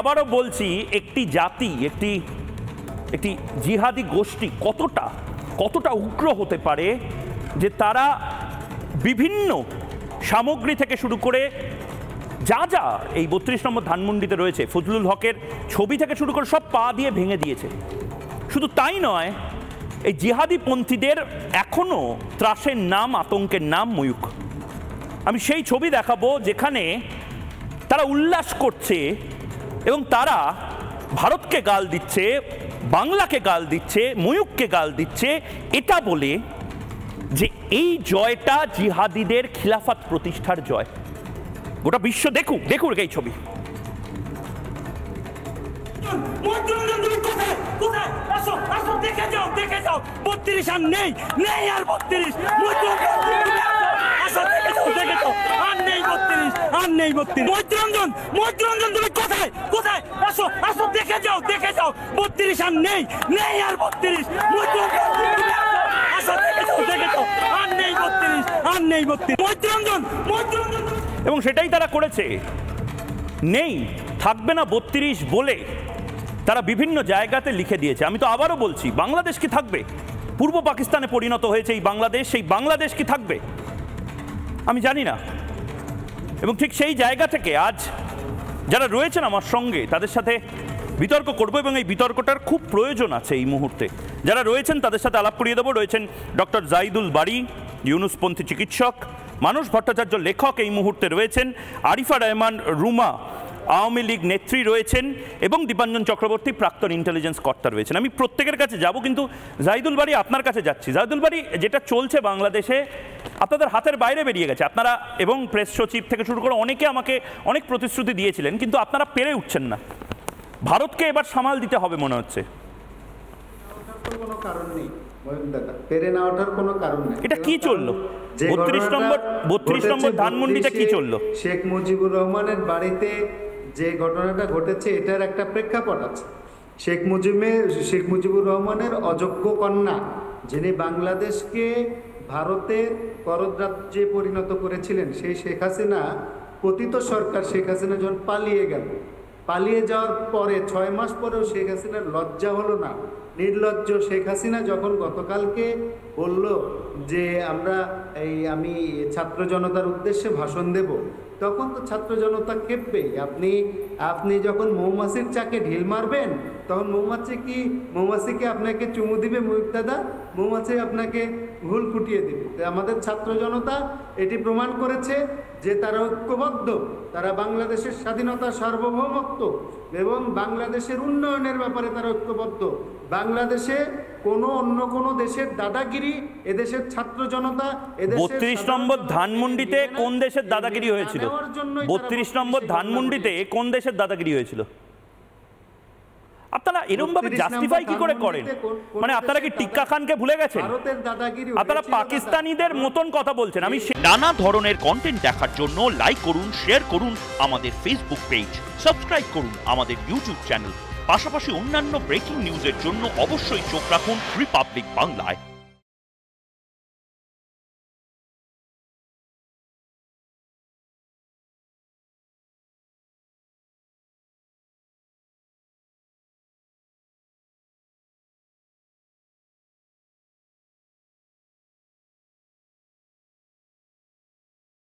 আবারও বলছি, একটি জাতি, একটি জিহাদি গোষ্ঠী কতটা উগ্র হতে পারে যে তারা বিভিন্ন সামগ্রী থেকে শুরু করে যা এই ৩২ নম্বর ধানমন্ডিতে রয়েছে, ফজলুল হকের ছবি থেকে শুরু করে সব পা দিয়ে ভেঙে দিয়েছে। শুধু তাই নয়, এই জিহাদি পন্থীদের এখনো ত্রাসের নাম, আতঙ্কের নাম ময়ূখ। আমি সেই ছবি দেখাবো যেখানে তারা উল্লাস করছে এবং তারা ভারতকে গাল দিচ্ছে, বাংলাকে গাল দিচ্ছে, ময়ূখকে গাল দিচ্ছে, এটা বলে যে এই জয়টা জিহাদিদের খিলাফত প্রতিষ্ঠার জয়। গোটা বিশ্ব দেখুক এই ছবি। দেখে যাও 32 আর নেই আর 32 মৈত্ররঞ্জন তুমি কোথায় আসো দেখে যাও 32 আর নেই আর 32 মৈত্ররঞ্জন এবং সেটাই তারা করেছে। নেই, থাকবে না 32 বলে তারা বিভিন্ন জায়গাতে লিখে দিয়েছে। আমি তো আবারও বলছি, বাংলাদেশ কি থাকবে? পূর্ব পাকিস্তানে পরিণত হয়েছে এই বাংলাদেশ, সেই বাংলাদেশ কি থাকবে? আমি জানি না। এবং ঠিক সেই জায়গা থেকে আজ যারা রয়েছেন আমার সঙ্গে, তাদের সাথে বিতর্ক করব এবং এই বিতর্কটার খুব প্রয়োজন আছে এই মুহূর্তে। যারা রয়েছেন তাদের সাথে আলাপ করিয়ে দেবো। রয়েছেন ডক্টর জাহিদুল বারী, ইউনুসপন্থী চিকিৎসক, মানস ভট্টাচার্য লেখক এই মুহূর্তে রয়েছেন, আরিফা রহমান রুমা আওয়ামী লীগ নেত্রী রয়েছেন এবং দীপাঞ্জন চক্রবর্তী প্রাক্তন ইন্টেলিজেন্স কর্তা রয়েছেন। আমি প্রত্যেকের কাছে যাব, কিন্তু জাহিদুল বারী আপনার কাছে যাচ্ছি। জাহিদুল বারী, যেটা চলছে বাংলাদেশে আপনাদের হাতের বাইরে বেরিয়ে গেছে। আপনারা এবং প্রেস সচিব থেকে শুরু করে অনেকে আমাকে অনেক প্রতিশ্রুতি দিয়েছিলেন, কিন্তু আপনারা পেরে উঠছেন না। ভারতকে এবার সামাল দিতে হবে মনে হচ্ছে। কোনো কারণ নেই, পেরে না ওঠার কোনো কারণ নেই। এটা কি চললো 32 নম্বর ধানমন্ডিতে? কি চললো? শেখ মুজিবুর রহমানের বাড়িতে যে ঘটনাটা ঘটেছে এটার একটা প্রেক্ষাপট আছে। শেখ মুজিবুর রহমানের অযোগ্য কন্যা, যিনি বাংলাদেশকে ভারতের করদরাজ্যে পরিণত করেছিলেন, সেই শেখ হাসিনা, পতিত সরকার শেখ হাসিনা যখন পালিয়ে যাওয়ার পরে 6 মাস পরেও শেখ হাসিনার লজ্জা হলো না। নির্লজ্জ শেখ হাসিনা যখন গতকালকে বলল যে আমি ছাত্র জনতার উদ্দেশ্যে ভাষণ দেব, তখন তো ছাত্র জনতা ক্ষেপবেই। আপনি যখন মৌমাছির চাকে ঢিল মারবেন, তখন মৌমাছিকে আপনাকে চুমু দিবে ময়ূখ দাদা, মৌমাছি আপনাকে ঘুল ফুটিয়ে দিবে। আমাদের ছাত্র জনতা এটি প্রমাণ করেছে যে তারা ঐক্যবদ্ধ, তারা বাংলাদেশের স্বাধীনতা, সার্বভৌমত্ব এবং বাংলাদেশের উন্নয়নের ব্যাপারে তারা ঐক্যবদ্ধ। বাংলাদেশে অন্য কোনো দেশের দাদাগিরি এদেশের ছাত্র জনতা 32 নম্বর ধানমন্ডিতে কোন দেশের দাদাগিরি হয়েছিল? 32 নম্বর ধানমন্ডিতে কোন দেশের দাদাগিরি হয়েছিল? আপনারা এরকম ভাবে জাস্টিফাই কি করে করেন? মানে আপনারা কি টিক্কা খানকে ভুলে গেছেন? আপনারা পাকিস্তানিদের মতন কথা বলছেন। আমি নানা ধরনের কন্টেন্ট দেখার জন্য লাইক করুন, শেয়ার করুন আমাদের ফেসবুক পেজ, সাবস্ক্রাইব করুন আমাদের ইউটিউব চ্যানেল। পাশাপাশি অন্যান্য ব্রেকিং নিউজের জন্য অবশ্যই চোখ রাখুন রিপাবলিক বাংলায়।